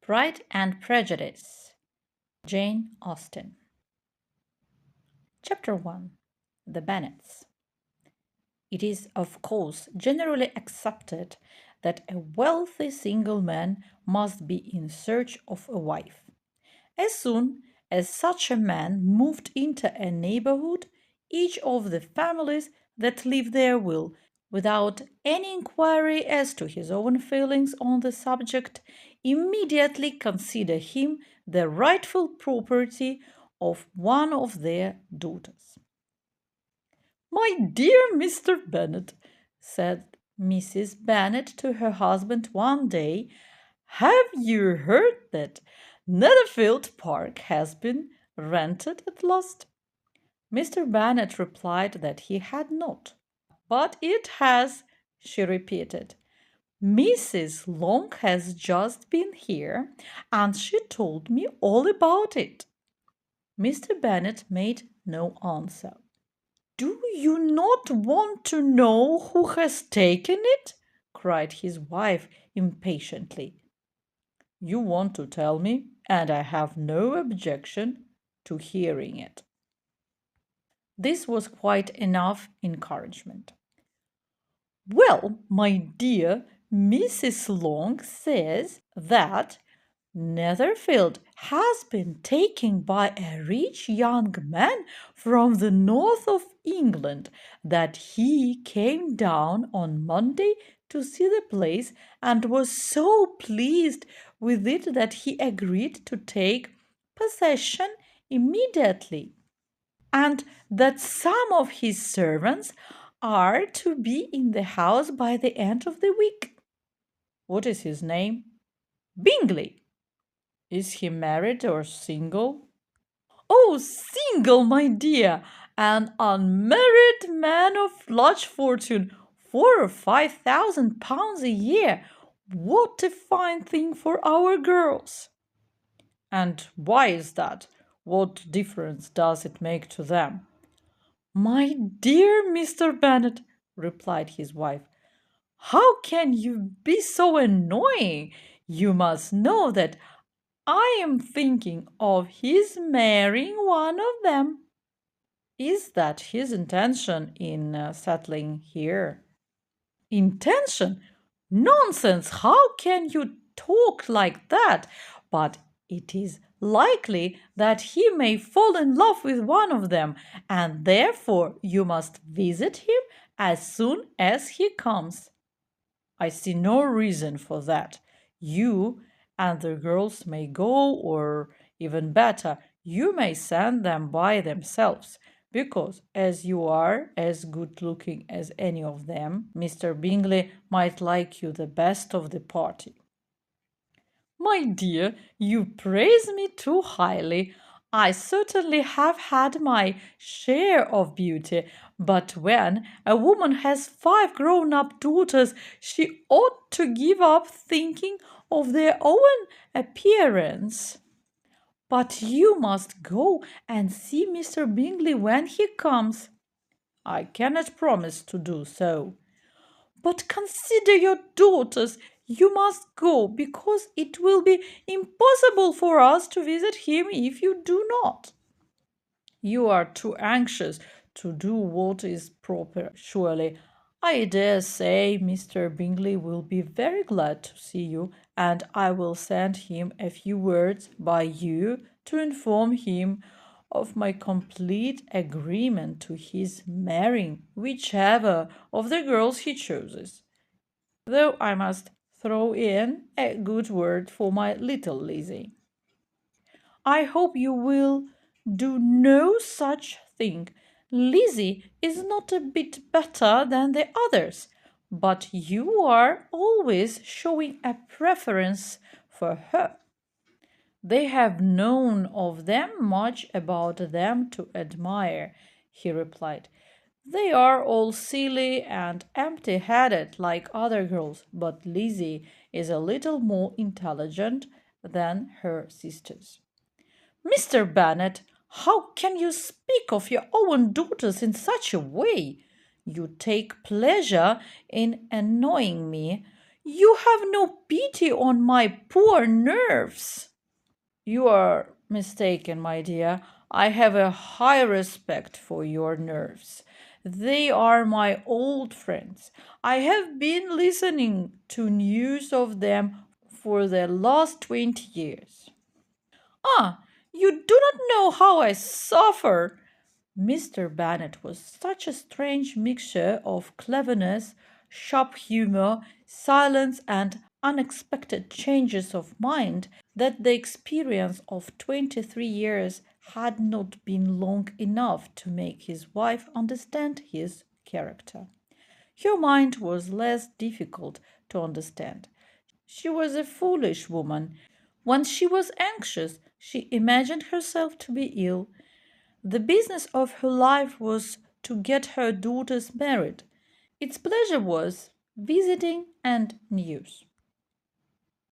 Pride and Prejudice, Jane Austen. Chapter 1. The Bennets. It is, of course, generally accepted that a wealthy single man must be in search of a wife. As soon as such a man moved into a neighborhood, each of the families that live there will, without any inquiry as to his own feelings on the subject, immediately consider him the rightful property of one of their daughters. "My dear Mr. Bennet," said Mrs. Bennet to her husband one day, "have you heard that Netherfield Park has been rented at last?" Mr. Bennet replied that he had not. "But it has," she repeated. "Mrs. Long has just been here, and she told me all about it." Mr. Bennet made no answer. "Do you not want to know who has taken it?" cried his wife impatiently. "You want to tell me, and I have no objection to hearing it." This was quite enough encouragement. "Well, my dear, Mrs. Long says that Netherfield has been taken by a rich young man from the north of England, that he came down on Monday to see the place and was so pleased with it that he agreed to take possession immediately, and that some of his servants are to be in the house by the end of the week." "What is his name?" "Bingley." "Is he married or single?" "Oh, single, my dear, an unmarried man of large fortune, 4,000 or 5,000 pounds a year. What a fine thing for our girls!" "And why is that? What difference does it make to them?" "My dear Mr. Bennet," replied his wife, "how can you be so annoying? You must know that I am thinking of his marrying one of them." "Is that his intention in settling here?" "Intention? Nonsense! How can you talk like that? But it is likely that he may fall in love with one of them, and therefore you must visit him as soon as he comes." "I see no reason for that. You and the girls may go, or even better, you may send them by themselves, because as you are as good looking as any of them, Mr. Bingley might like you the best of the party." "My dear, you praise me too highly. I certainly have had my share of beauty, but when a woman has 5 grown-up daughters, she ought to give up thinking of their own appearance." "But you must go and see Mr. Bingley when he comes." "I cannot promise to do so." "But consider your daughters. You must go, because it will be impossible for us to visit him if you do not." "You are too anxious to do what is proper, surely. I dare say Mr. Bingley will be very glad to see you, and I will send him a few words by you to inform him of my complete agreement to his marrying whichever of the girls he chooses, though I must throw in a good word for my little Lizzie." "I hope you will do no such thing. Lizzie is not a bit better than the others, but you are always showing a preference for her." "They have known of them much about them to admire," he replied. "They are all silly and empty-headed like other girls, but Lizzie is a little more intelligent than her sisters." "Mr. Bennet, how can you speak of your own daughters in such a way? You take pleasure in annoying me. You have no pity on my poor nerves. You are mistaken, my dear. I have a high respect for your nerves. They are my old friends. I have been listening to news of them for the last 20 years. Ah, you do not know how I suffer. Mr. Bennet was such a strange mixture of cleverness, sharp humor, silence, and unexpected changes of mind that the experience of 23 years had not been long enough to make his wife understand his character. Her mind was less difficult to understand. She was a foolish woman. When she was anxious, she imagined herself to be ill. The business of her life was to get her daughters married. Its pleasure was visiting and news.